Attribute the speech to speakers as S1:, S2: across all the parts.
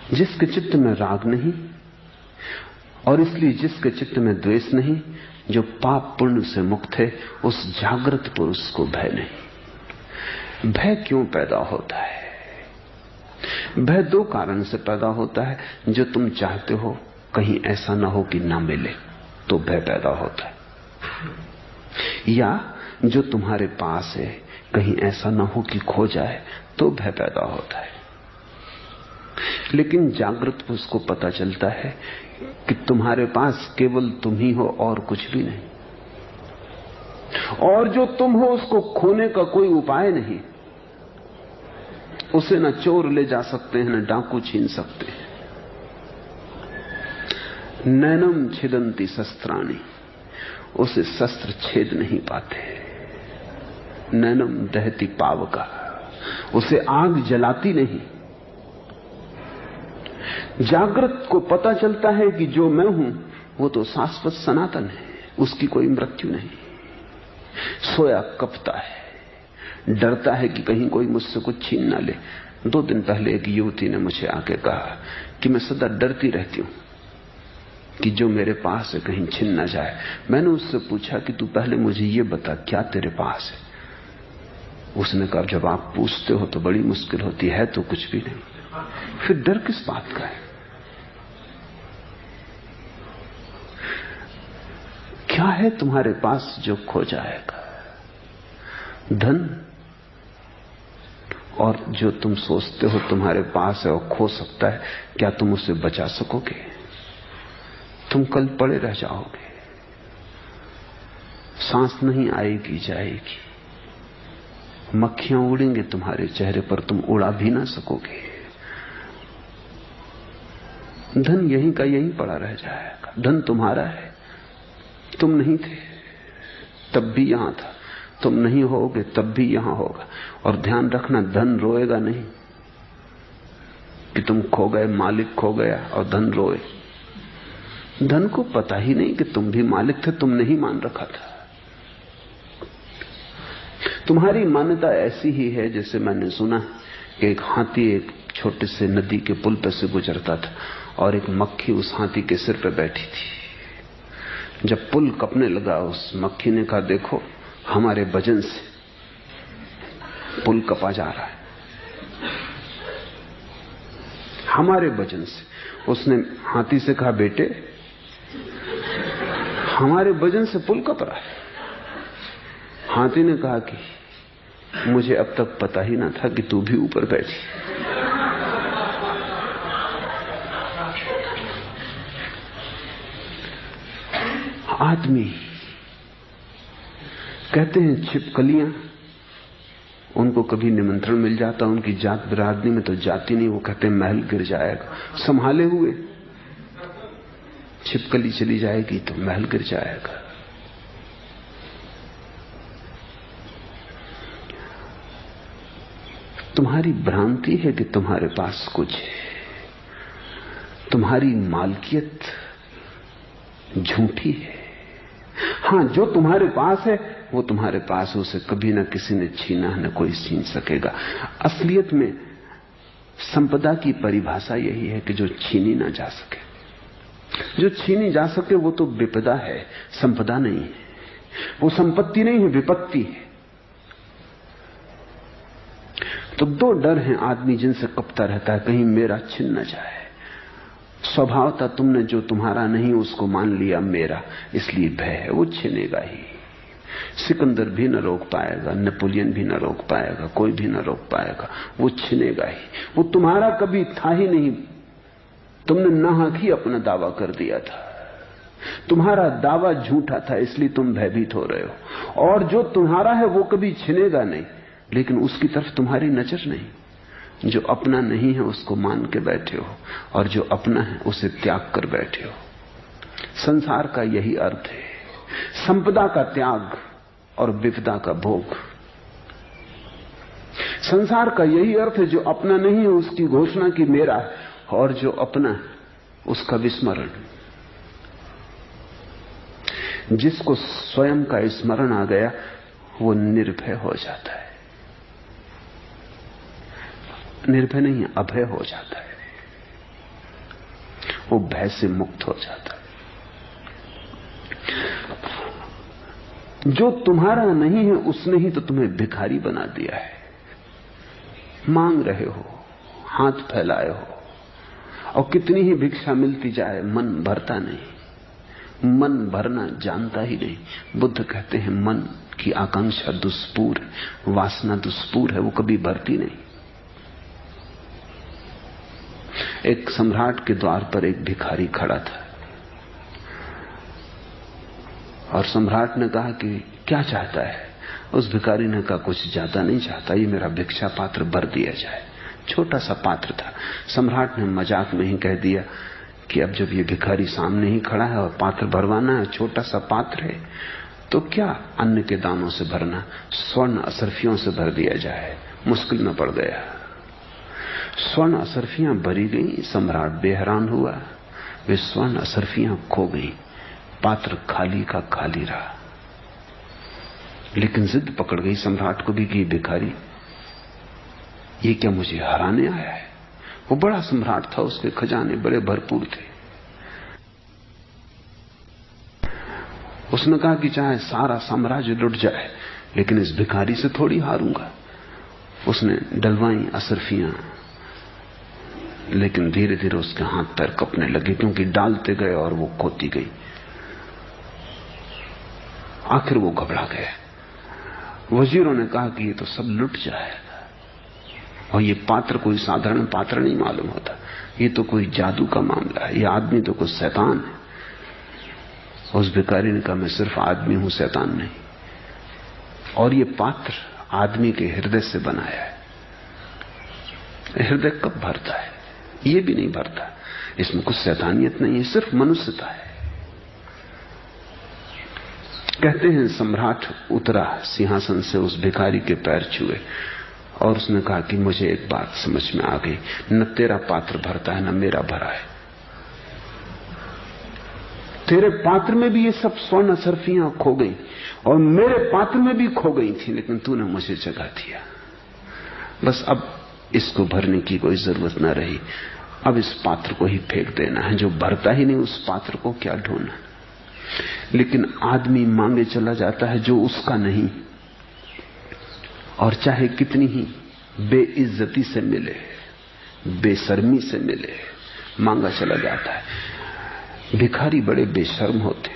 S1: जिसके चित्त में राग नहीं, और इसलिए जिसके चित्त में द्वेष नहीं, जो पाप पुण्य से मुक्त है, उस जागृत पुरुष को भय नहीं। भय क्यों पैदा होता है? भय दो कारण से पैदा होता है। जो तुम चाहते हो कहीं ऐसा ना हो कि ना मिले, तो भय पैदा होता है, या जो तुम्हारे पास है कहीं ऐसा ना हो कि खो जाए, तो भय पैदा होता है। लेकिन जागृत पुरुष को पता चलता है कि तुम्हारे पास केवल तुम ही हो और कुछ भी नहीं, और जो तुम हो उसको खोने का कोई उपाय नहीं। उसे न चोर ले जा सकते हैं, न डाकू छीन सकते हैं। नैनम छिदंती शस्त्राणी, उसे शस्त्र छेद नहीं पाते। नैनम दहती पावका, उसे आग जलाती नहीं। जागृत को पता चलता है कि जो मैं हूं वो तो शाश्वत सनातन है, उसकी कोई मृत्यु नहीं। सोया कपता है, डरता है कि कहीं कोई मुझसे कुछ छीन ना ले। 2 दिन पहले एक युवती ने मुझे आके कहा कि मैं सदा डरती रहती हूं कि जो मेरे पास है कहीं छिन ना जाए। मैंने उससे पूछा कि तू पहले मुझे ये बता, क्या तेरे पास है? उसने कहा, जब आप पूछते हो तो बड़ी मुश्किल होती है, तो कुछ भी नहीं। फिर डर किस बात का है? क्या है तुम्हारे पास जो खो जाएगा? धन, और जो तुम सोचते हो तुम्हारे पास है और खो सकता है, क्या तुम उसे बचा सकोगे? तुम कल पड़े रह जाओगे, सांस नहीं आएगी जाएगी, मक्खियां उड़ेंगे तुम्हारे चेहरे पर, तुम उड़ा भी ना सकोगे। धन यहीं का यहीं पड़ा रह जाएगा। धन तुम्हारा है, तुम नहीं थे तब भी यहां था, तुम नहीं होगे तब भी यहां होगा। और ध्यान रखना, धन रोएगा नहीं कि तुम खो गए, मालिक खो गया और धन रोए। धन को पता ही नहीं कि तुम भी मालिक थे, तुमने ही मान रखा था। तुम्हारी मान्यता ऐसी ही है जैसे मैंने सुना कि एक हाथी एक छोटे से नदी के पुल पर से गुजरता था और एक मक्खी उस हाथी के सिर पर बैठी थी। जब पुल कपने लगा, उस मक्खी ने कहा, देखो हमारे वजन से पुल कपा जा रहा है, हमारे वजन से। उसने हाथी से कहा, बेटे हमारे वजन से पुल कप रहा है। हाथी ने कहा कि मुझे अब तक पता ही ना था कि तू भी ऊपर बैठी। आदमी कहते हैं छिपकलियां, उनको कभी निमंत्रण मिल जाता, उनकी जात बिरादरी में तो जाती नहीं, वो कहते हैं महल गिर जाएगा। संभाले हुए छिपकली चली जाएगी तो महल गिर जाएगा। तुम्हारी भ्रांति है कि तुम्हारे पास कुछ है, तुम्हारी मालकियत झूठी है। हां, जो तुम्हारे पास है वो तुम्हारे पास, उसे कभी ना किसी ने छीना, न कोई छीन सकेगा। असलियत में संपदा की परिभाषा यही है कि जो छीनी ना जा सके। जो छीनी जा सके वो तो विपदा है, संपदा नहीं है। वो संपत्ति नहीं है, विपत्ति है। तो 2 डर हैं आदमी जिनसे कपता रहता है, कहीं मेरा छिन न जाए। स्वभावतः तुमने जो तुम्हारा नहीं उसको मान लिया मेरा, इसलिए भय है, वो छिनेगा ही। सिकंदर भी न रोक पाएगा, नेपोलियन भी न रोक पाएगा, कोई भी न रोक पाएगा, वो छिनेगा ही। वो तुम्हारा कभी था ही नहीं, तुमने नाहक ही अपना दावा कर दिया था। तुम्हारा दावा झूठा था, इसलिए तुम भयभीत हो रहे हो। और जो तुम्हारा है वो कभी छिनेगा नहीं, लेकिन उसकी तरफ तुम्हारी नजर नहीं। जो अपना नहीं है उसको मान के बैठे हो, और जो अपना है उसे त्याग कर बैठे हो। संसार का यही अर्थ है, संपदा का त्याग और विपदा का भोग। संसार का यही अर्थ है, जो अपना नहीं है उसकी घोषणा की मेरा है, और जो अपना है उसका विस्मरण। जिसको स्वयं का स्मरण आ गया वो निर्भय हो जाता है। निर्भय नहीं, अभय हो जाता है। वो भय से मुक्त हो जाता है। जो तुम्हारा नहीं है उसने ही तो तुम्हें भिखारी बना दिया है। मांग रहे हो, हाथ फैलाए हो, और कितनी ही भिक्षा मिलती जाए मन भरता नहीं। मन भरना जानता ही नहीं। बुद्ध कहते हैं मन की आकांक्षा दुष्पूर है, वासना दुष्पूर है, वो कभी भरती नहीं। एक सम्राट के द्वार पर एक भिखारी खड़ा था और सम्राट ने कहा कि क्या चाहता है? उस भिखारी ने कहा कुछ ज्यादा नहीं चाहता, ये मेरा भिक्षा पात्र भर दिया जाए। छोटा सा पात्र था। सम्राट ने मजाक में ही कह दिया कि अब जब ये भिखारी सामने ही खड़ा है और पात्र भरवाना है, छोटा सा पात्र है, तो क्या अन्न के दानों से भरना, स्वर्ण असरफियों से भर दिया जाए। मुश्किल में पड़ गया। स्वर्ण असरफियां भरी गई। सम्राट बेहरान हुआ। वे स्वर्ण असरफियां खो गई। पात्र खाली का खाली रहा। लेकिन जिद पकड़ गई सम्राट को भी कि भिखारी ये क्या मुझे हराने आया है? वो बड़ा सम्राट था, उसके खजाने बड़े भरपूर थे। उसने कहा कि चाहे सारा साम्राज्य लुट जाए लेकिन इस भिखारी से थोड़ी हारूंगा। उसने डलवाई असरफियां, लेकिन धीरे धीरे उसके हाथ पैर कपने लगे क्योंकि डालते गए और वो खोती गई। आखिर वो घबरा गया। वजीरों ने कहा कि ये तो सब लुट जाएगा, और ये पात्र कोई साधारण पात्र नहीं मालूम होता, ये तो कोई जादू का मामला है, ये आदमी तो कोई शैतान है। उस भिखारी ने कहा मैं सिर्फ आदमी हूं, शैतान नहीं। और ये पात्र आदमी के हृदय से बनाया है। हृदय कब भरता है? ये भी नहीं भरता। इसमें कुछ शैतानियत नहीं है, सिर्फ मनुष्यता है। कहते हैं सम्राट उतरा सिंहासन से, उस भिखारी के पैर छुए और उसने कहा कि मुझे एक बात समझ में आ गई, न तेरा पात्र भरता है न मेरा भरा है। तेरे पात्र में भी ये सब स्वर्ण असरफियां खो गई और मेरे पात्र में भी खो गई थी, लेकिन तूने मुझे जगा दिया। बस अब इसको भरने की कोई जरूरत न रही। अब इस पात्र को ही फेंक देना है। जो भरता ही नहीं उस पात्र को क्या ढूंढना। लेकिन आदमी मांगे चला जाता है जो उसका नहीं, और चाहे कितनी ही बेइज्जती से मिले, बेशर्मी से मिले, मांगा चला जाता है। भिखारी बड़े बेशर्म होते।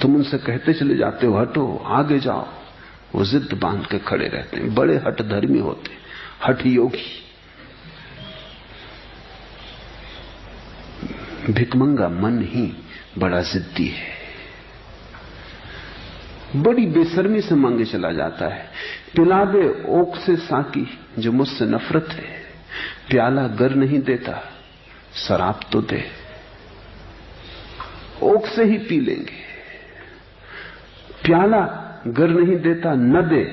S1: तुम उनसे कहते चले जाते हो हटो, आगे जाओ, वो जिद बांध के खड़े रहते हैं। बड़े हठ धर्मी होते, हठ योगी। भिकमंगा मन ही बड़ा जिद्दी है, बड़ी बेशर्मी से मांगे चला जाता है। पिला दे ओक से साकी जो मुझसे नफरत है, प्याला गर नहीं देता शराब तो दे। ओक से ही पी लेंगे, प्याला गर नहीं देता न दे,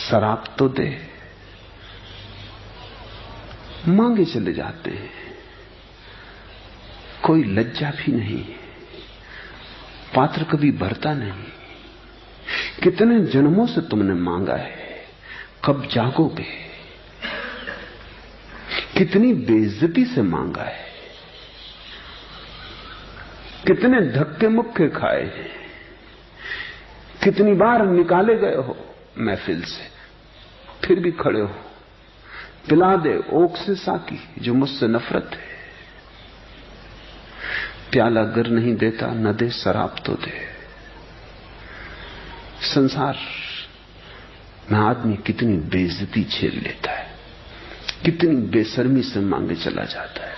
S1: शराब तो दे। मांगे चले जाते हैं, कोई लज्जा भी नहीं। पात्र कभी भरता नहीं। कितने जन्मों से तुमने मांगा है, कब जागोगे? कितनी बेइज्जती से मांगा है, कितने धक्के मुक्के खाए हैं, कितनी बार निकाले गए हो महफिल से, फिर भी खड़े हो। पिला दे ओक से साकी जो मुझसे नफरत है, प्याला गर नहीं देता न दे शराब तो दे। संसार में आदमी कितनी बेइज्जती झेल लेता है, कितनी बेशर्मी से मांगे चला जाता है,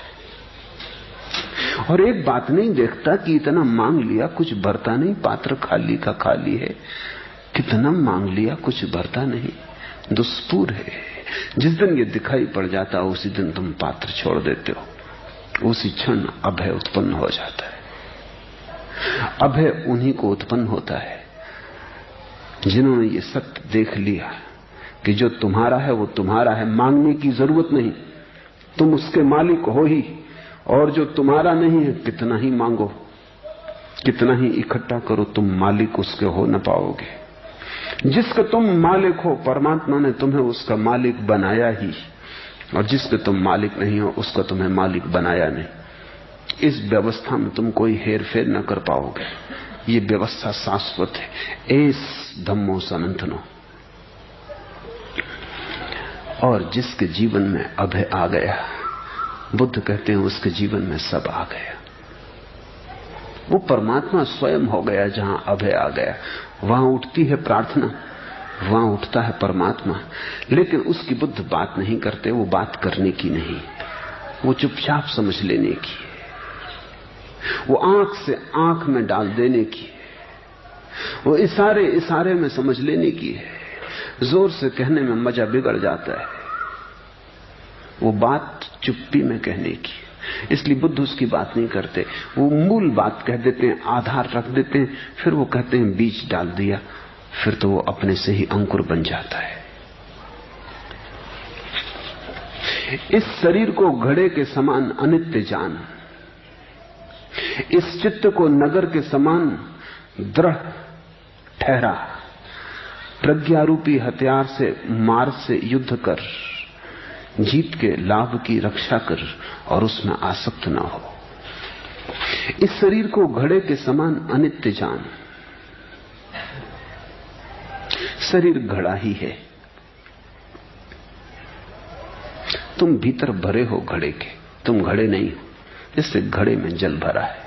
S1: और एक बात नहीं देखता कि इतना मांग लिया कुछ भरता नहीं, पात्र खाली का खाली है। कितना मांग लिया कुछ भरता नहीं, दुष्पूर है। जिस दिन ये दिखाई पड़ जाता उसी दिन तुम पात्र छोड़ देते हो, उसी क्षण अभय उत्पन्न हो जाता है। अभय उन्हीं को उत्पन्न होता है जिन्होंने ये सत्य देख लिया कि जो तुम्हारा है वो तुम्हारा है, मांगने की जरूरत नहीं, तुम उसके मालिक हो ही। और जो तुम्हारा नहीं है कितना ही मांगो, कितना ही इकट्ठा करो, तुम मालिक उसके हो न पाओगे। जिसका तुम मालिक हो परमात्मा ने तुम्हें उसका मालिक बनाया ही, और जिसके तुम मालिक नहीं हो उसका तुम्हें मालिक बनाया नहीं। इस व्यवस्था में तुम कोई हेर फेर न कर पाओगे। ये व्यवस्था शाश्वत है। एस धम्मो सनातनो। और जिसके जीवन में अभय आ गया, बुद्ध कहते हैं उसके जीवन में सब आ गया। वो परमात्मा स्वयं हो गया। जहां अभय आ गया वहां उठती है प्रार्थना, वहां उठता है परमात्मा। लेकिन उसकी बुद्ध बात नहीं करते। वो बात करने की नहीं, वो चुपचाप समझ लेने की, वो आंख से आंख में डाल देने की, वो इशारे इशारे में समझ लेने की है। जोर से कहने में मजा बिगड़ जाता है। वो बात चुप्पी में कहने की। इसलिए बुद्ध उसकी बात नहीं करते। वो मूल बात कह देते हैं, आधार रख देते हैं, फिर वो कहते हैं बीज डाल दिया, फिर तो वो अपने से ही अंकुर बन जाता है। इस शरीर को घड़े के समान अनित्य जान, इस चित्त को नगर के समान दृढ़ ठहरा, प्रज्ञारूपी हथियार से मार्ग से युद्ध कर, जीत के लाभ की रक्षा कर और उसमें आसक्त ना हो। इस शरीर को घड़े के समान अनित्य जान। शरीर घड़ा ही है, तुम भीतर भरे हो घड़े के, तुम घड़े नहीं हो। जैसे घड़े में जल भरा है,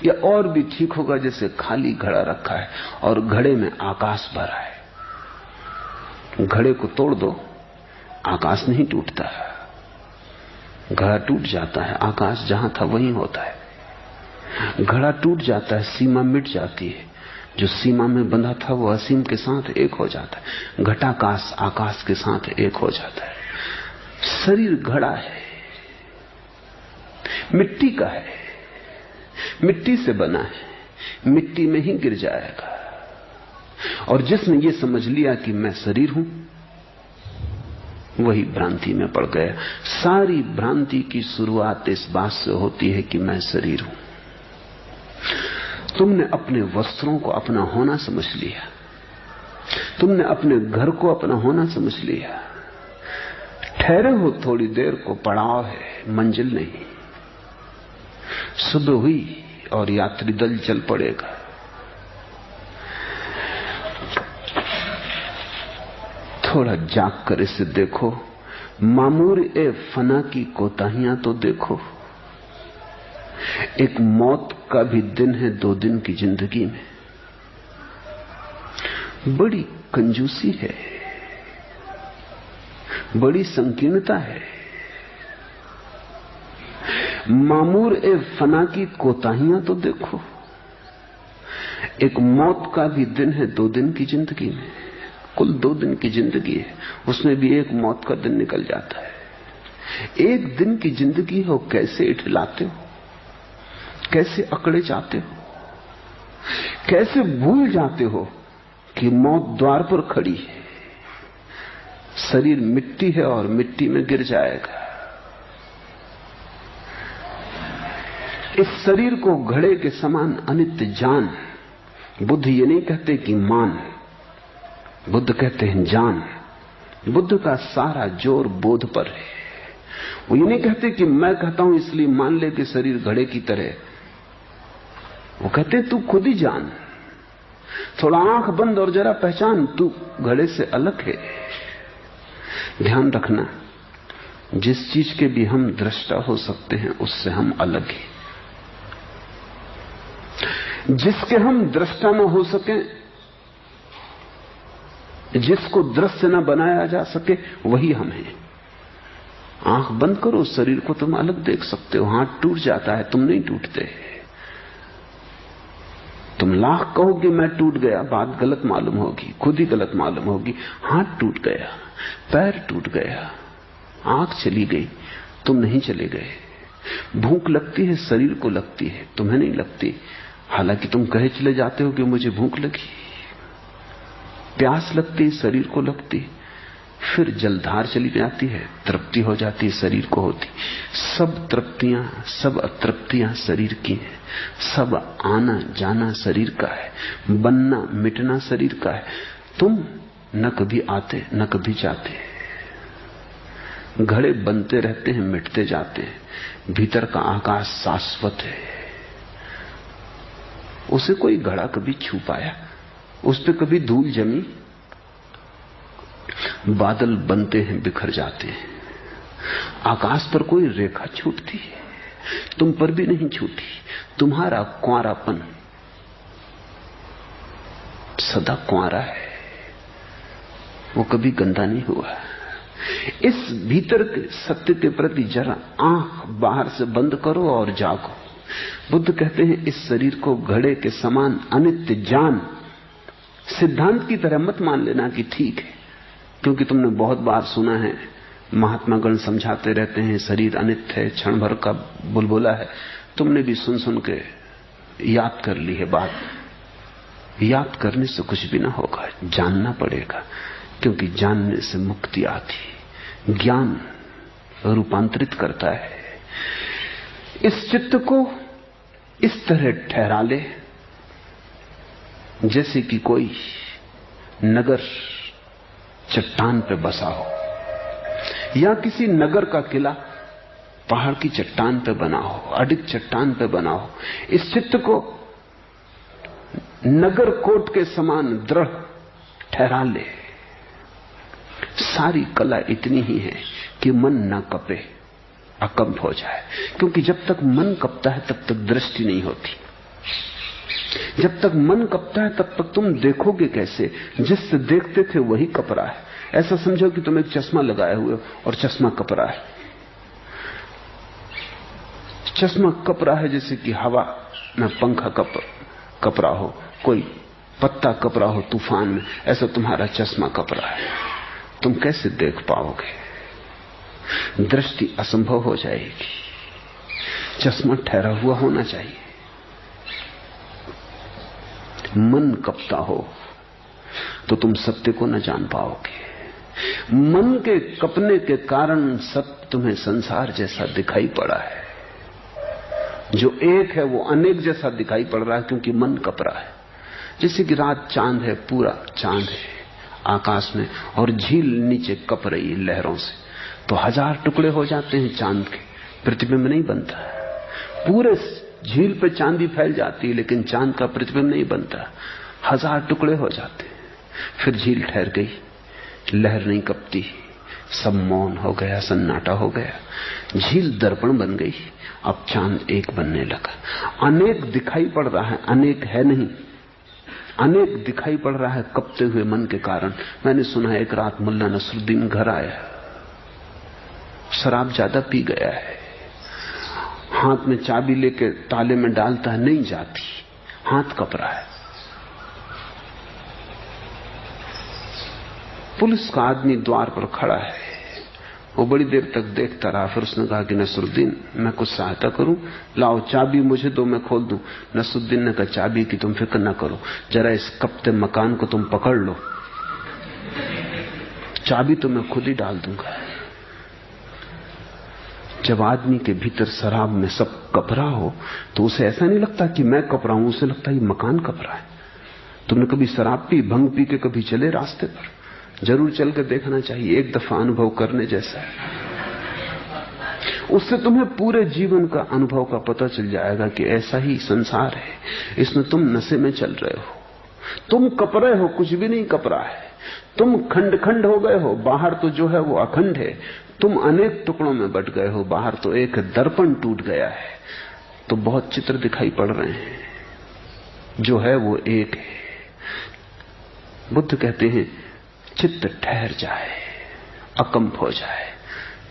S1: या और भी ठीक होगा जैसे खाली घड़ा रखा है और घड़े में आकाश भरा है। घड़े को तोड़ दो, आकाश नहीं टूटता, घड़ा टूट जाता है, आकाश जहां था वहीं होता है। घड़ा टूट जाता है, सीमा मिट जाती है, जो सीमा में बंधा था वो असीम के साथ एक हो जाता है। घटाकाश आकाश के साथ एक हो जाता है। शरीर घड़ा है, मिट्टी का है, मिट्टी से बना है, मिट्टी में ही गिर जाएगा। और जिसने ये समझ लिया कि मैं शरीर हूं, वही भ्रांति में पड़ गया। सारी भ्रांति की शुरुआत इस बात से होती है कि मैं शरीर हूं। तुमने अपने वस्त्रों को अपना होना समझ लिया, तुमने अपने घर को अपना होना समझ लिया। ठहरे हो थोड़ी देर को, पड़ाव है, मंजिल नहीं। सुबह हुई और यात्री दल चल पड़ेगा। थोड़ा जाग कर इसे देखो, मामूर ए फना की कोताहियां तो देखो। एक मौत का भी दिन है 2 दिन की जिंदगी में। बड़ी कंजूसी है, बड़ी संकीर्णता है। मामूर ए फना की कोताहियां तो देखो। एक मौत का भी दिन है 2 दिन की जिंदगी में। कुल 2 दिन की जिंदगी है, उसमें भी एक मौत का दिन निकल जाता है। एक दिन की जिंदगी हो, कैसे इठलाते हो, कैसे अकड़े जाते हो, कैसे भूल जाते हो कि मौत द्वार पर खड़ी है। शरीर मिट्टी है और मिट्टी में गिर जाएगा। इस शरीर को घड़े के समान अनित्य जान। बुद्ध ये नहीं कहते कि मान, बुद्ध कहते हैं जान। बुद्ध का सारा जोर बोध पर है। वो ये नहीं कहते कि मैं कहता हूं इसलिए मान ले कि शरीर घड़े की तरह। वो कहते तू खुद ही जान, थोड़ा आंख बंद और जरा पहचान, तू घड़े से अलग है। ध्यान रखना, जिस चीज के भी हम दृष्टा हो सकते हैं उससे हम अलग हैं। जिसके हम दृष्टा न हो सके, जिसको दृश्य न बनाया जा सके, वही हम हैं। आंख बंद करो, शरीर को तुम अलग देख सकते हो। हाथ टूट जाता है, तुम नहीं टूटते। तुम लाख कहोगे मैं टूट गया, बात गलत मालूम होगी, खुद ही गलत मालूम होगी। हाथ टूट गया, पैर टूट गया, आंख चली गई, तुम नहीं चले गए। भूख लगती है, शरीर को लगती है, तुम्हें नहीं लगती। हालांकि तुम कहे चले जाते हो कि मुझे भूख लगी। प्यास लगती, शरीर को लगती, फिर जलधार चली जाती है, तृप्ति हो जाती है, शरीर को होती। सब तृप्तियां, सब अतृप्तियां शरीर की हैं। सब आना जाना शरीर का है, बनना मिटना शरीर का है। तुम न कभी आते न कभी जाते, घड़े बनते रहते हैं, मिटते जाते हैं। भीतर का आकाश शाश्वत है। उसे कोई घड़ा कभी छू पाया? उस पर कभी धूल जमी? बादल बनते हैं, बिखर जाते हैं। आकाश पर कोई रेखा छूटती है? तुम पर भी नहीं छूटी। तुम्हारा कुंवारापन सदा कुंवारा है, वो कभी गंदा नहीं हुआ। इस भीतर के सत्य के प्रति जरा आंख बाहर से बंद करो और जागो। बुद्ध कहते हैं इस शरीर को घड़े के समान अनित्य जान। सिद्धांत की तरह मत मान लेना कि ठीक है, क्योंकि तुमने बहुत बार सुना है, महात्मा गण समझाते रहते हैं शरीर अनित्य है, क्षण भर का बुलबुला है। तुमने भी सुन सुन के याद कर ली है बात। याद करने से कुछ भी ना होगा, जानना पड़ेगा, क्योंकि जानने से मुक्ति आती। ज्ञान रूपांतरित करता है। इस चित्त को इस तरह ठहरा ले जैसे कि कोई नगर चट्टान पे बसा हो, या किसी नगर का किला पहाड़ की चट्टान पे बना हो, अडिग चट्टान पे बना हो। इस चित्त को नगर कोट के समान दृढ़ ठहरा ले। सारी कला इतनी ही है कि मन न कपे, अकंप हो जाए। क्योंकि जब तक मन कपता है तब तक दृष्टि नहीं होती। जब तक मन कपता है तब तक तुम देखोगे कैसे? जिससे देखते थे वही कप रहा है। ऐसा समझो कि तुम एक चश्मा लगाए हुए हो और चश्मा कप रहा है। चश्मा कप रहा है जैसे कि हवा में पंखा कप रहा हो, कोई पत्ता कप रहा हो तूफान में। ऐसा तुम्हारा चश्मा कप रहा है। तुम कैसे देख पाओगे? दृष्टि असंभव हो जाएगी। चश्मा ठहरा हुआ होना चाहिए। मन कपता हो तो तुम सत्य को न जान पाओगे। मन के कपने के कारण सत्य तुम्हें संसार जैसा दिखाई पड़ा है। जो एक है वो अनेक जैसा दिखाई पड़ रहा है, क्योंकि मन कप रहा है। जैसे कि रात चांद है, पूरा चांद है आकाश में, और झील नीचे कप रही है लहरों से, तो 1000 टुकड़े हो जाते हैं चांद के, प्रतिबिंब नहीं बनता। पूरे झील पे चांदी फैल जाती है, लेकिन चांद का प्रतिबिंब नहीं बनता। 1000 टुकड़े हो जाते। फिर झील ठहर गई, लहर नहीं कपती, सब मौन हो गया, सन्नाटा हो गया। झील दर्पण बन गई, अब चांद एक बनने लगा। अनेक दिखाई पड़ रहा है, अनेक है नहीं। अनेक दिखाई पड़ रहा है कपते हुए मन के कारण। मैंने सुना एक रात मुल्ला नसरुद्दीन घर आया, शराब ज्यादा पी गया है, हाथ में चाबी लेके ताले में डालता है, नहीं जाती, हाथ कप रहा है। पुलिस का आदमी द्वार पर खड़ा है, वो बड़ी देर तक देखता रहा। फिर उसने कहा कि नसरुद्दीन, मैं कुछ सहायता करूं? लाओ चाबी मुझे दो, मैं खोल दूं। नसरुद्दीन ने कहा चाबी की तुम फिक्र न करो, जरा इस कपते मकान को तुम पकड़ लो, चाबी तो मैं खुद ही डाल दूंगा। जब आदमी के भीतर शराब में सब कप रहा हो तो उसे ऐसा नहीं लगता कि मैं कप रहा हूं, उसे लगता है मकान कप रहा है। तुमने कभी शराब पी, भंग पी के कभी चले रास्ते पर? जरूर चल कर देखना चाहिए, एक दफा अनुभव करने जैसा है। उससे तुम्हें पूरे जीवन का अनुभव का पता चल जाएगा कि ऐसा ही संसार है, इसमें तुम नशे में चल रहे हो। तुम कप रहे हो, कुछ भी नहीं कप रहा है। तुम खंड खंड हो गए हो, बाहर तो जो है वो अखंड है। तुम अनेक टुकड़ों में बट गए हो, बाहर तो एक दर्पण टूट गया है। तो बहुत चित्र दिखाई पड़ रहे हैं, जो है वो एक है। बुद्ध कहते हैं चित्त ठहर जाए, अकंप हो जाए,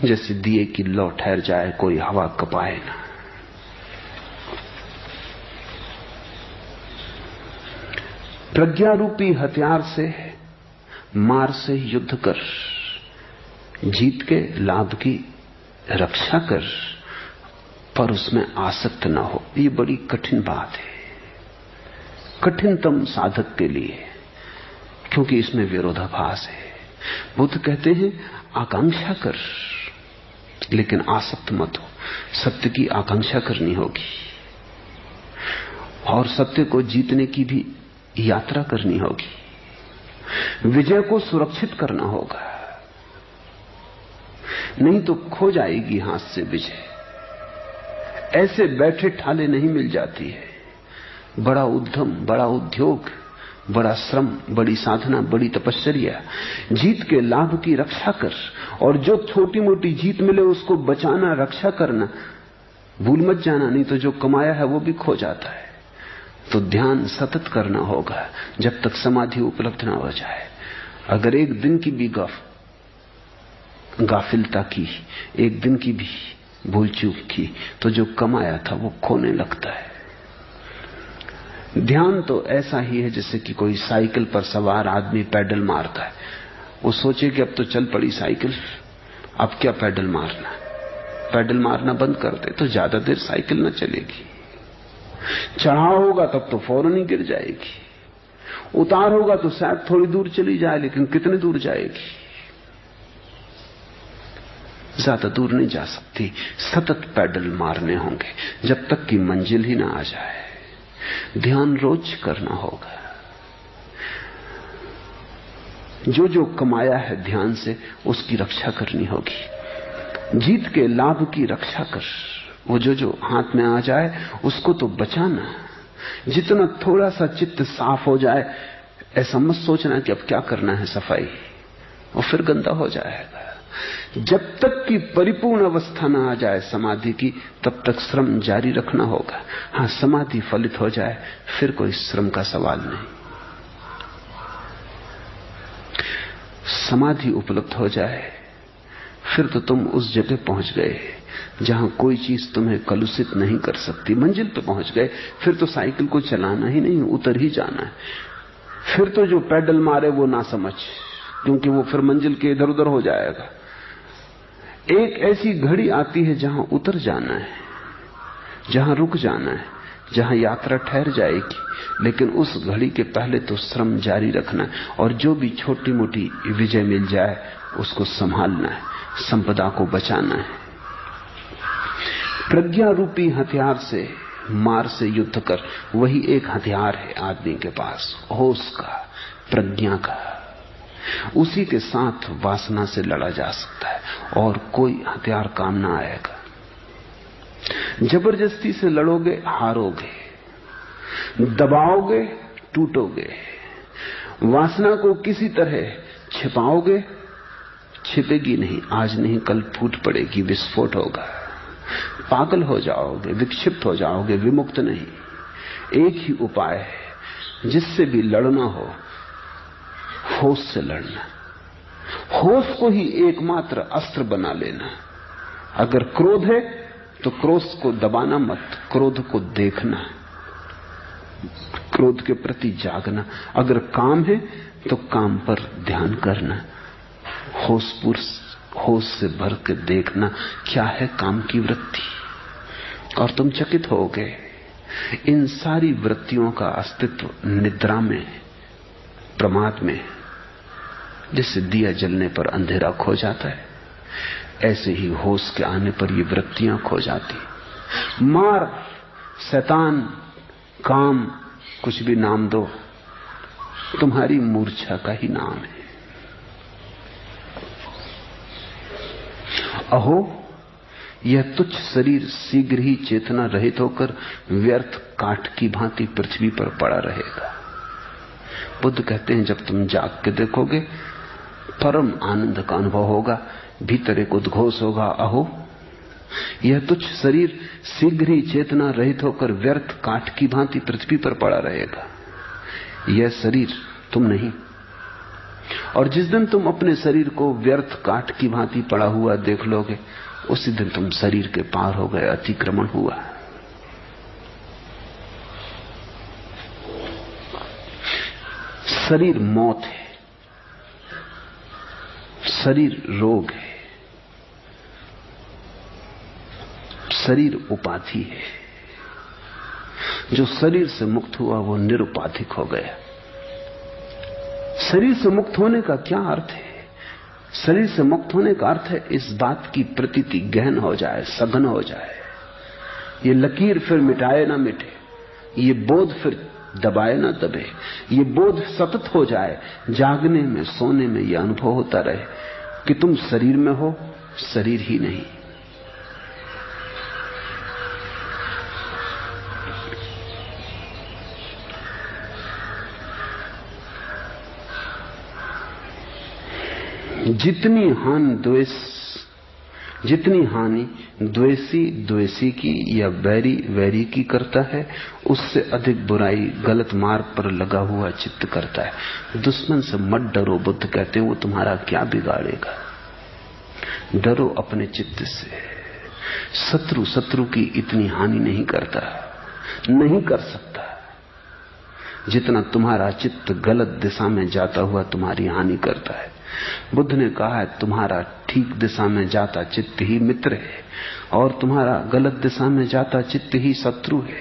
S1: जैसे दिए की लौ ठहर जाए, कोई हवा कपाए ना। प्रज्ञा रूपी हथियार से मार से युद्ध कर, जीत के लाभ की रक्षा कर, पर उसमें आसक्त न हो। ये बड़ी कठिन बात है, कठिनतम साधक के लिए, क्योंकि इसमें विरोधाभास है। बुद्ध कहते हैं आकांक्षा कर, लेकिन आसक्त मत हो। सत्य की आकांक्षा करनी होगी, और सत्य को जीतने की भी यात्रा करनी होगी। विजय को सुरक्षित करना होगा। नहीं तो खो जाएगी हाथ से विजय। ऐसे बैठे ठाले नहीं मिल जाती है। बड़ा उद्यम, बड़ा उद्योग, बड़ा श्रम, बड़ी साधना, बड़ी तपश्चर्या, जीत के लाभ की रक्षा कर, और जो छोटी मोटी जीत मिले उसको बचाना, रक्षा करना, भूल मत जाना, नहीं तो जो कमाया है वो भी खो जाता है। तो ध्यान सतत करना होगा जब तक समाधि उपलब्ध ना हो जाए। अगर एक दिन की भी गाफिलता की, एक दिन की भी भूल चूक की, तो जो कमाया था वो खोने लगता है। ध्यान तो ऐसा ही है जैसे कि कोई साइकिल पर सवार आदमी पैडल मारता है। वो सोचे कि अब तो चल पड़ी साइकिल, अब क्या पैडल मारना। पैडल मारना बंद कर दे तो ज्यादा देर साइकिल न चलेगी। चढ़ाव होगा तब तो फौरन ही गिर जाएगी, उतार होगा तो शायद थोड़ी दूर चली जाए, लेकिन कितने दूर जाएगी? ज्यादा दूर नहीं जा सकती। सतत पैडल मारने होंगे जब तक कि मंजिल ही ना आ जाए। ध्यान रोज करना होगा। जो जो कमाया है ध्यान से उसकी रक्षा करनी होगी। जीत के लाभ की रक्षा कर। वो जो जो हाथ में आ जाए उसको तो बचाना। जितना थोड़ा सा चित्त साफ हो जाए, ऐसा मत सोचना कि अब क्या करना है सफाई, और फिर गंदा हो जाएगा। जब तक कि परिपूर्ण अवस्था न आ जाए समाधि की, तब तक श्रम जारी रखना होगा। हां, समाधि फलित हो जाए फिर कोई श्रम का सवाल नहीं। समाधि उपलब्ध हो जाए फिर तो तुम उस जगह पहुंच गए जहां कोई चीज तुम्हें कलुषित नहीं कर सकती। मंजिल पे पहुंच गए, फिर तो साइकिल को चलाना ही नहीं, उतर ही जाना है। फिर तो जो पैडल मारे वो ना समझ, क्योंकि वो फिर मंजिल के इधर उधर हो जाएगा। एक ऐसी घड़ी आती है जहां उतर जाना है, जहां रुक जाना है, जहां यात्रा ठहर जाएगी, लेकिन उस घड़ी के पहले तो श्रम जारी रखना है। और जो भी छोटी मोटी विजय मिल जाए उसको संभालना है, संपदा को बचाना है। प्रज्ञा रूपी हथियार से, मार से युद्ध कर, वही एक हथियार है आदमी के पास, होश का, प्रज्ञा का। उसी के साथ वासना से लड़ा जा सकता है, और कोई हथियार काम ना आएगा। जबरदस्ती से लड़ोगे हारोगे, दबाओगे टूटोगे, वासना को किसी तरह छिपाओगे छिपेगी नहीं, आज नहीं कल फूट पड़ेगी, विस्फोट होगा, पागल हो जाओगे, विक्षिप्त हो जाओगे, विमुक्त नहीं। एक ही उपाय है जिससे भी लड़ना हो, होश से लड़ना। होश को ही एकमात्र अस्त्र बना लेना। अगर क्रोध है तो क्रोध को दबाना मत, क्रोध को देखना, क्रोध के प्रति जागना। अगर काम है तो काम पर ध्यान करना, होश से भर के देखना क्या है काम की वृत्ति। और तुम चकित होगे, इन सारी वृत्तियों का अस्तित्व निद्रा में, प्रमाद में। जैसे दिया जलने पर अंधेरा खो जाता है, ऐसे ही होश के आने पर ये वृत्तियां खो जाती। मार, शैतान, काम, कुछ भी नाम दो, तुम्हारी मूर्छा का ही नाम है। अहो, यह तुच्छ शरीर शीघ्र ही चेतना रहित होकर व्यर्थ काठ की भांति पृथ्वी पर पड़ा रहेगा। बुद्ध कहते हैं जब तुम जाग के देखोगे परम आनंद का अनुभव होगा, भीतर एक उद्घोष होगा, अहो यह तुच्छ शरीर शीघ्र ही चेतना रहित होकर व्यर्थ काठ की भांति पृथ्वी पर पड़ा रहेगा। यह शरीर तुम नहीं। और जिस दिन तुम अपने शरीर को व्यर्थ काठ की भांति पड़ा हुआ देख लोगे, उसी दिन तुम शरीर के पार हो गए, अतिक्रमण हुआ। शरीर मौत है, शरीर रोग है, शरीर उपाधि है। जो शरीर से मुक्त हुआ वो निरुपाधिक हो गया। शरीर से मुक्त होने का क्या अर्थ है? शरीर से मुक्त होने का अर्थ है इस बात की प्रतीति गहन हो जाए, सघन हो जाए, ये लकीर फिर मिटाए ना मिटे, ये बोध फिर दबाए ना दबे, ये बोध सतत हो जाए। जागने में, सोने में ये अनुभव होता रहे कि तुम शरीर में हो शरीर ही नहीं। जितनी हानि द्वेषी द्वेषी की या बैरी वैरी की करता है, उससे अधिक बुराई गलत मार्ग पर लगा हुआ चित्त करता है। दुश्मन से मत डरो, बुद्ध कहते हैं, वो तुम्हारा क्या बिगाड़ेगा। डरो अपने चित्त से। शत्रु की इतनी हानि नहीं करता, नहीं कर सकता जितना तुम्हारा चित्त गलत दिशा में जाता हुआ तुम्हारी हानि करता है। बुद्ध ने कहा है, तुम्हारा ठीक दिशा में जाता चित्त ही मित्र है और तुम्हारा गलत दिशा में जाता चित्त ही शत्रु है।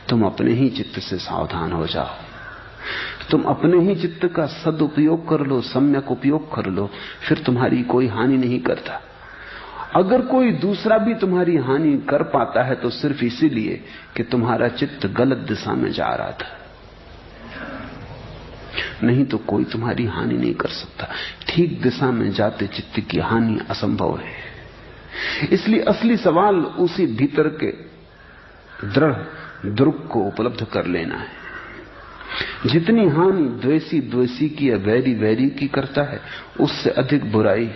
S1: तुम अपने ही चित्त से सावधान हो जाओ। तुम अपने ही चित्त का सदुपयोग कर लो, सम्यक उपयोग कर लो, फिर तुम्हारी कोई हानि नहीं करता। अगर कोई दूसरा भी तुम्हारी हानि कर पाता है तो सिर्फ इसीलिए कि तुम्हारा चित्त गलत दिशा में जा रहा था, नहीं तो कोई तुम्हारी हानि नहीं कर सकता। ठीक दिशा में जाते चित्त की हानि असंभव है। इसलिए असली सवाल उसी भीतर के दृढ़ दुर्ग को उपलब्ध कर लेना है। जितनी हानि द्वेषी द्वेषी की या वैरी वैरी की करता है, उससे अधिक बुराई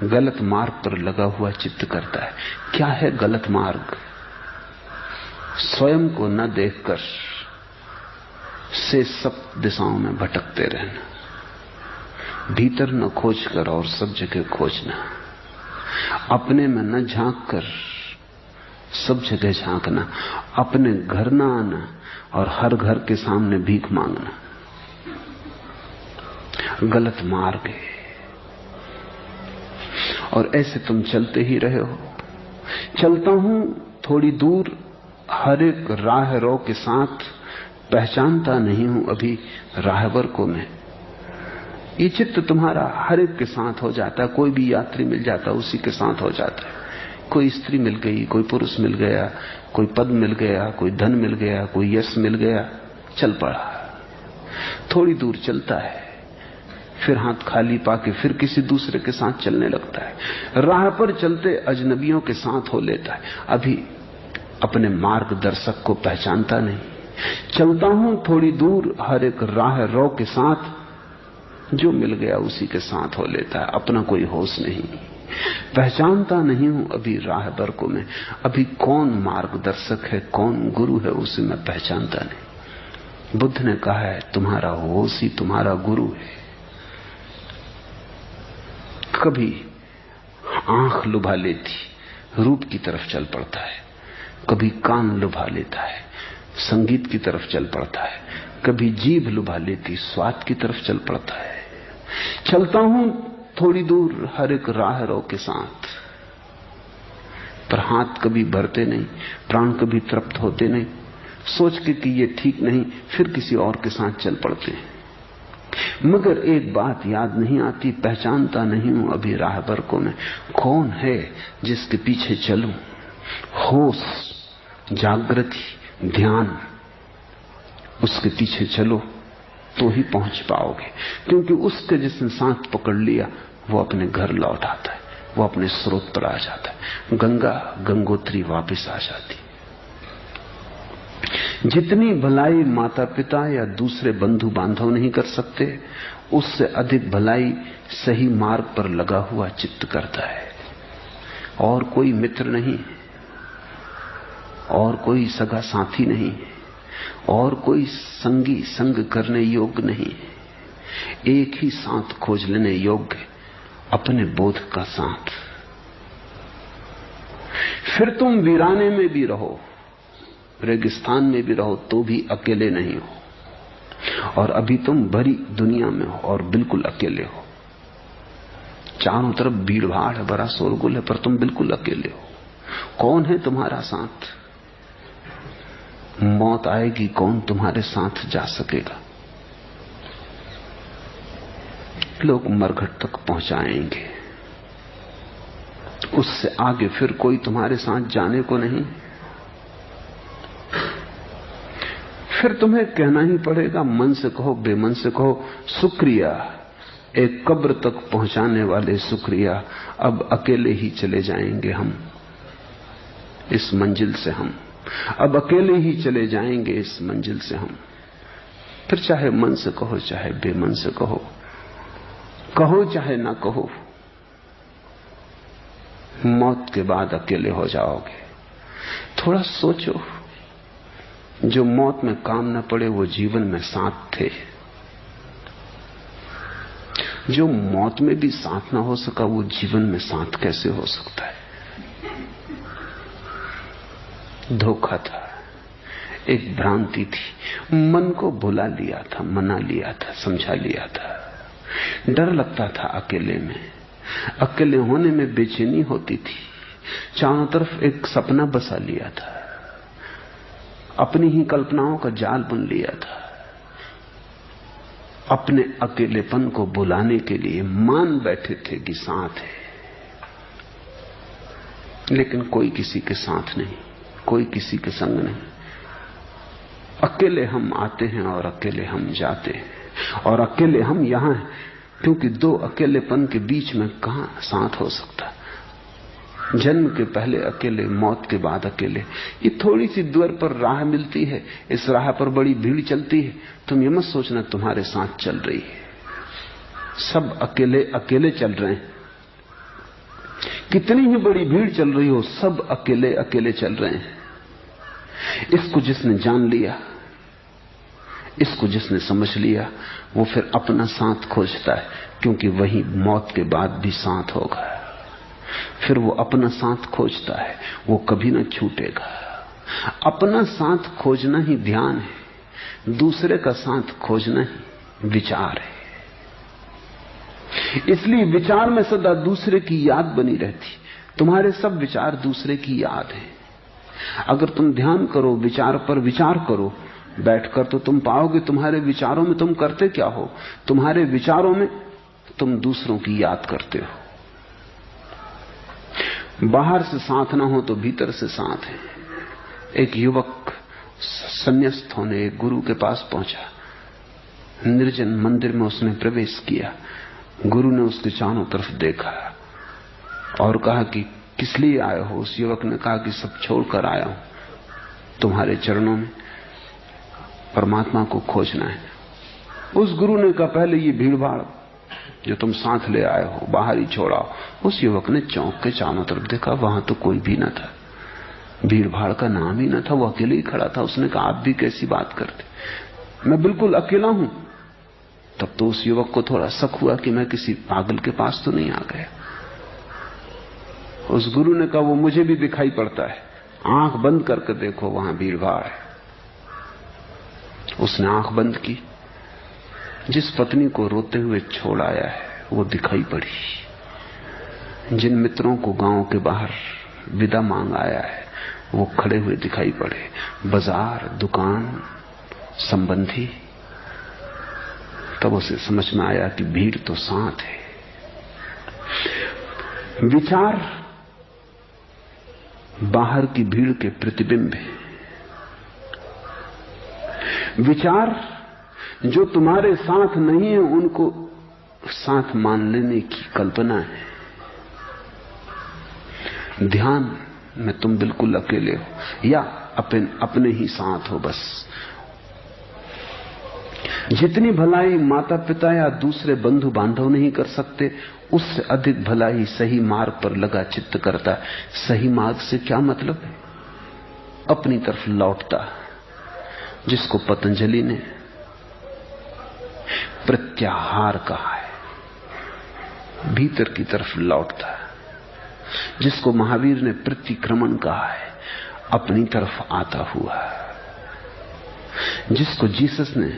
S1: गलत मार्ग पर लगा हुआ चित्त करता है। क्या है गलत मार्ग? स्वयं को न देखकर से सब दिशाओं में भटकते रहना, भीतर न खोजकर और सब जगह खोजना, अपने में न झांक कर सब जगह झांकना, अपने घर न आना और हर घर के सामने भीख मांगना गलत मार्ग है। और ऐसे तुम चलते ही रहे हो। चलता हूं थोड़ी दूर हर एक राह रो के साथ, पहचानता नहीं हूं अभी राहबर को मैं। ये चित्त तुम्हारा हर एक के साथ हो जाता है। कोई भी यात्री मिल जाता है, उसी के साथ हो जाता है। कोई स्त्री मिल गई, कोई पुरुष मिल गया, कोई पद मिल गया, कोई धन मिल गया, कोई यश मिल गया, चल पड़ा। थोड़ी दूर चलता है, फिर हाथ खाली पाके फिर किसी दूसरे के साथ चलने लगता है। राह पर चलते अजनबियों के साथ हो लेता है, अभी अपने मार्गदर्शक को पहचानता नहीं। चलता हूं थोड़ी दूर हर एक राह रो के साथ, जो मिल गया उसी के साथ हो लेता है, अपना कोई होश नहीं। पहचानता नहीं हूं अभी राहबर को मैं, अभी कौन मार्गदर्शक है कौन गुरु है उसे मैं पहचानता नहीं। बुद्ध ने कहा है, तुम्हारा होश ही तुम्हारा गुरु है। कभी आंख लुभा लेती रूप की तरफ चल पड़ता है, कभी कान लुभा लेता है संगीत की तरफ चल पड़ता है, कभी जीभ लुभा लेती स्वाद की तरफ चल पड़ता है। चलता हूं थोड़ी दूर हर एक राह रो के साथ, पर हाथ कभी भरते नहीं, प्राण कभी तृप्त होते नहीं। सोच के कि ये ठीक नहीं, फिर किसी और के साथ चल पड़ते हैं। मगर एक बात याद नहीं आती, पहचानता नहीं हूं अभी राहबर को मैं। कौन है जिसके पीछे चलूं? होश, जागृति, ध्यान, उसके पीछे चलो तो ही पहुंच पाओगे। क्योंकि उसके जिसने साथ पकड़ लिया वो अपने घर लौट आता है, वो अपने स्रोत पर आ जाता है। गंगा गंगोत्री वापस आ जाती। जितनी भलाई माता पिता या दूसरे बंधु बांधव नहीं कर सकते, उससे अधिक भलाई सही मार्ग पर लगा हुआ चित्त करता है। और कोई मित्र नहीं, और कोई सगा साथी नहीं, और कोई संगी संग करने योग्य नहीं। एक ही साथ खोज लेने योग्य, अपने बोध का साथ। फिर तुम वीराने में भी रहो, रेगिस्तान में भी रहो, तो भी अकेले नहीं हो। और अभी तुम भरी दुनिया में हो और बिल्कुल अकेले हो। चारों तरफ भीड़ भाड़ है, बड़ा शोरगुल है, पर तुम बिल्कुल अकेले हो। कौन है तुम्हारा साथ? मौत आएगी, कौन तुम्हारे साथ जा सकेगा? लोग मरघट तक पहुंचाएंगे, उससे आगे फिर कोई तुम्हारे साथ जाने को नहीं। फिर तुम्हें कहना ही पड़ेगा, मन से कहो बेमन से कहो, शुक्रिया एक कब्र तक पहुंचाने वाले शुक्रिया, अब अकेले ही चले जाएंगे हम इस मंजिल से, हम अब अकेले ही चले जाएंगे इस मंजिल से हम। फिर चाहे मन से कहो चाहे बेमन से कहो, कहो चाहे ना कहो, मौत के बाद अकेले हो जाओगे। थोड़ा सोचो, जो मौत में काम न पड़े वो जीवन में साथ थे, जो मौत में भी साथ ना हो सका वो जीवन में साथ कैसे हो सकता है? धोखा था, एक भ्रांति थी, मन को भुला लिया था, मना लिया था, समझा लिया था। डर लगता था अकेले में, अकेले होने में बेचैनी होती थी, चारों तरफ एक सपना बसा लिया था, अपनी ही कल्पनाओं का जाल बुन लिया था। अपने अकेलेपन को बुलाने के लिए मान बैठे थे कि साथ है, लेकिन कोई किसी के साथ नहीं, कोई किसी के संग नहीं। अकेले हम आते हैं और अकेले हम जाते हैं, और अकेले हम यहां हैं, क्योंकि दो अकेलेपन के बीच में कहां साथ हो सकता? जन्म के पहले अकेले, मौत के बाद अकेले। ये थोड़ी सी दूर पर राह मिलती है, इस राह पर बड़ी भीड़ चलती है, तुम ये मत सोचना तुम्हारे साथ चल रही है। सब अकेले अकेले चल रहे हैं, कितनी ही बड़ी भीड़ चल रही हो, सब अकेले अकेले चल रहे हैं। इसको जिसने जान लिया, इसको जिसने समझ लिया, वो फिर अपना साथ खोजता है, क्योंकि वही मौत के बाद भी साथ होगा। फिर वो अपना साथ खोजता है, वो कभी ना छूटेगा। अपना साथ खोजना ही ध्यान है, दूसरे का साथ खोजना ही विचार है। इसलिए विचार में सदा दूसरे की याद बनी रहती। तुम्हारे सब विचार दूसरे की याद है। अगर तुम ध्यान करो, विचार पर विचार करो बैठकर, तो तुम पाओगे तुम्हारे विचारों में तुम करते क्या हो। तुम्हारे विचारों में तुम दूसरों की याद करते हो। बाहर से साथ ना हो तो भीतर से साथ है। एक युवक संन्यास्त होने एक गुरु के पास पहुंचा। निर्जन मंदिर में उसने प्रवेश किया। गुरु ने उसके चारों तरफ देखा और कहा कि किस लिए आए हो? उस युवक ने कहा कि सब छोड़कर आया हूं, तुम्हारे चरणों में परमात्मा को खोजना है। उस गुरु ने कहा पहले ये भीड़ भाड़ जो तुम साथ ले आए हो बाहर ही छोड़ाओ। उस युवक ने चौंक के चारों तरफ देखा, वहां तो कोई भी न था, भीड़ भाड़ का नाम ही न था, वो अकेले ही खड़ा था। उसने कहा आप भी कैसी बात करते, मैं बिल्कुल अकेला हूं। तब तो उस युवक को थोड़ा शक हुआ कि मैं किसी पागल के पास तो नहीं आ गया। उस गुरु ने कहा वो मुझे भी दिखाई पड़ता है, आंख बंद करके देखो वहां भीड़ भाड़ है। उसने आंख बंद की, जिस पत्नी को रोते हुए छोड़ आया है वो दिखाई पड़ी। जिन मित्रों को गांव के बाहर विदा मांग आया है वो खड़े हुए दिखाई पड़े। बाजार, दुकान, संबंधी। तब उसे समझ में आया कि भीड़ तो साथ है। विचार बाहर की भीड़ के प्रतिबिंब है। विचार जो तुम्हारे साथ नहीं है उनको साथ मान लेने की कल्पना है। ध्यान में तुम बिल्कुल अकेले हो या अपने ही साथ हो। बस जितनी भलाई माता पिता या दूसरे बंधु बांधव नहीं कर सकते, उससे अधिक भलाई सही मार्ग पर लगा चित्त करता है। सही मार्ग से क्या मतलब है? अपनी तरफ लौटता, जिसको पतंजलि ने प्रत्याहार कहा है, भीतर की तरफ लौटता, जिसको महावीर ने प्रतिक्रमण कहा है, अपनी तरफ आता हुआ, जिसको जीसस ने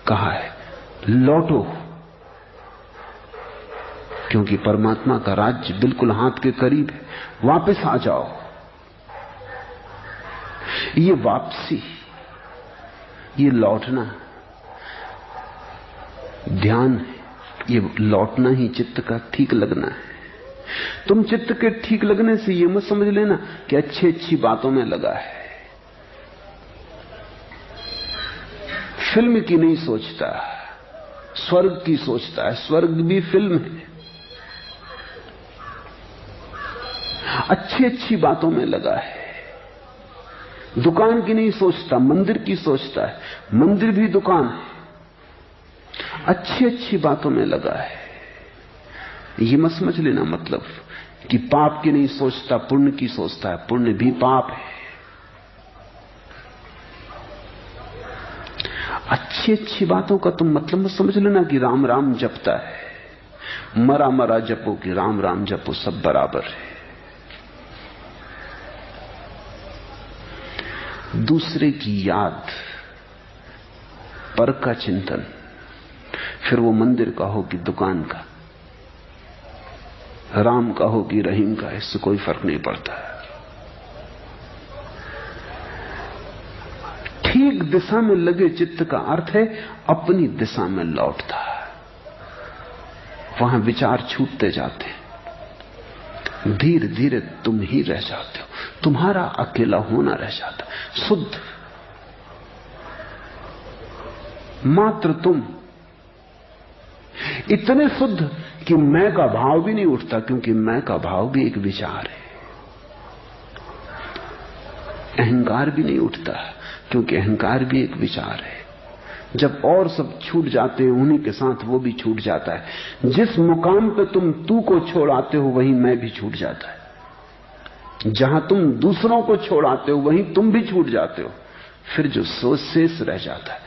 S1: कहा है लौटो, क्योंकि परमात्मा का राज्य बिल्कुल हाथ के करीब है, वापस आ जाओ। ये वापसी, ये लौटना ध्यान है। ये लौटना ही चित्त का ठीक लगना है। तुम चित्त के ठीक लगने से ये मत समझ लेना कि अच्छी अच्छी बातों में लगा है। फिल्म की नहीं सोचता, स्वर्ग की सोचता है। स्वर्ग भी फिल्म है। अच्छी अच्छी बातों में लगा है। दुकान की नहीं सोचता, मंदिर की सोचता है। मंदिर भी दुकान है। अच्छी अच्छी बातों में लगा है। ये मत समझ लेना मतलब कि पाप की नहीं सोचता, पुण्य की सोचता है। पुण्य भी पाप है। अच्छी अच्छी बातों का तुम मतलब मत समझ लेना कि राम राम जपता है। मरा मरा जपो कि राम राम जपो, सब बराबर है। दूसरे की याद, पर का चिंतन, फिर वो मंदिर का हो कि दुकान का, राम का हो कि रहीम का, इससे कोई फर्क नहीं पड़ता। ठीक दिशा में लगे चित्त का अर्थ है अपनी दिशा में लौटता है। वहां विचार छूटते जाते हैं। धीरे धीरे तुम ही रह जाते हो। तुम्हारा अकेला होना रह जाता, शुद्ध, मात्र तुम। इतने शुद्ध कि मैं का भाव भी नहीं उठता, क्योंकि मैं का भाव भी एक विचार है। अहंकार भी नहीं उठता, क्योंकि अहंकार भी एक विचार है। जब और सब छूट जाते हैं, उन्हीं के साथ वो भी छूट जाता है। जिस मुकाम पे तुम तू को छोड़ आते हो, वहीं मैं भी छूट जाता है। जहां तुम दूसरों को छोड़ आते हो, वहीं तुम भी छूट जाते हो। फिर जो शेष रह जाता है,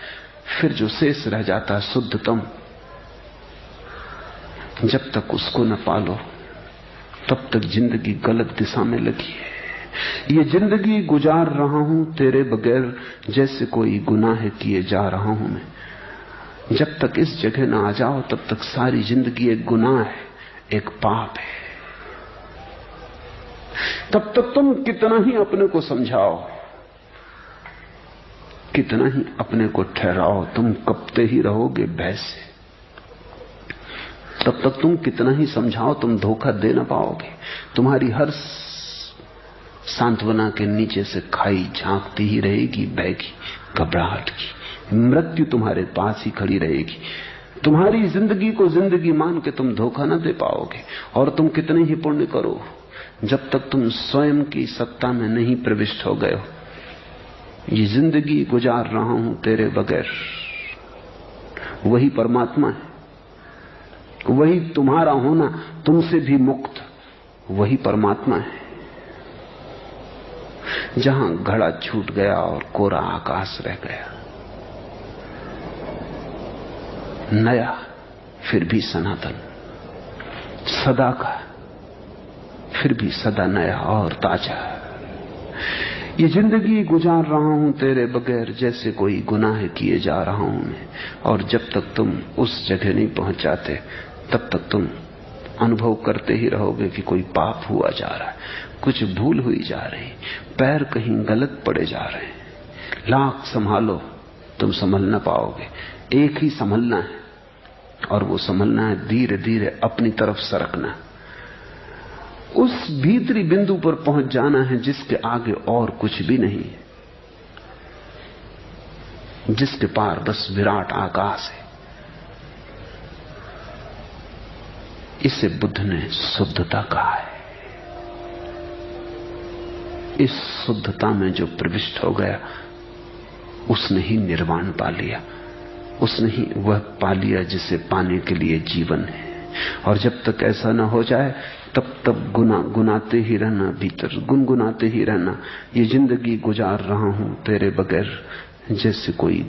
S1: फिर जो शेष रह जाता है शुद्धतम। जब तक उसको न पालो, तब तक जिंदगी गलत दिशा में लगी है। ये जिंदगी गुजार रहा हूं तेरे बगैर, जैसे कोई गुनाह किए जा रहा हूं मैं। जब तक इस जगह न आ जाओ, तब तक सारी जिंदगी एक गुनाह है, एक पाप है। तब तक तुम कितना ही अपने को समझाओ, कितना ही अपने को ठहराओ, तुम कपते ही रहोगे भय से। तब तक तुम कितना ही समझाओ, तुम धोखा दे ना पाओगे। तुम्हारी हर सांत्वना के नीचे से खाई झांकती ही रहेगी, भय की, घबराहट की। मृत्यु तुम्हारे पास ही खड़ी रहेगी। तुम्हारी जिंदगी को जिंदगी मान के तुम धोखा ना दे पाओगे। और तुम कितने ही पुण्य करो, जब तक तुम स्वयं की सत्ता में नहीं प्रविष्ट हो गए हो। ये जिंदगी गुजार रहा हूं तेरे बगैर, वही परमात्मा है। वही तुम्हारा होना, तुमसे भी मुक्त, वही परमात्मा है। जहां घड़ा छूट गया और कोरा आकाश रह गया, नया फिर भी सनातन, सदा का फिर भी सदा नया और ताजा। ये जिंदगी गुजार रहा हूं तेरे बगैर, जैसे कोई गुनाह किए जा रहा हूं मैं। और जब तक तुम उस जगह नहीं पहुंच जाते, तब तक तुम अनुभव करते ही रहोगे कि कोई पाप हुआ जा रहा है, कुछ भूल हुई जा रही, पैर कहीं गलत पड़े जा रहे हैं। लाख संभालो, तुम संभल ना पाओगे। एक ही संभलना है, और वो संभलना है धीरे धीरे अपनी तरफ सरकना। उस भीतरी बिंदु पर पहुंच जाना है जिसके आगे और कुछ भी नहीं है, जिसके पार बस विराट आकाश है। इसे बुद्ध ने शुद्धता कहा है। इस शुद्धता में जो प्रविष्ट हो गया, उसने ही निर्वाण पा लिया। उसने ही वह पा लिया जिसे पाने के लिए जीवन है। और जब तक ऐसा न हो जाए, तब तक गुनाते ही रहना, भीतर गुनगुनाते ही रहना, ये जिंदगी गुजार रहा हूं तेरे बगैर, जैसे कोई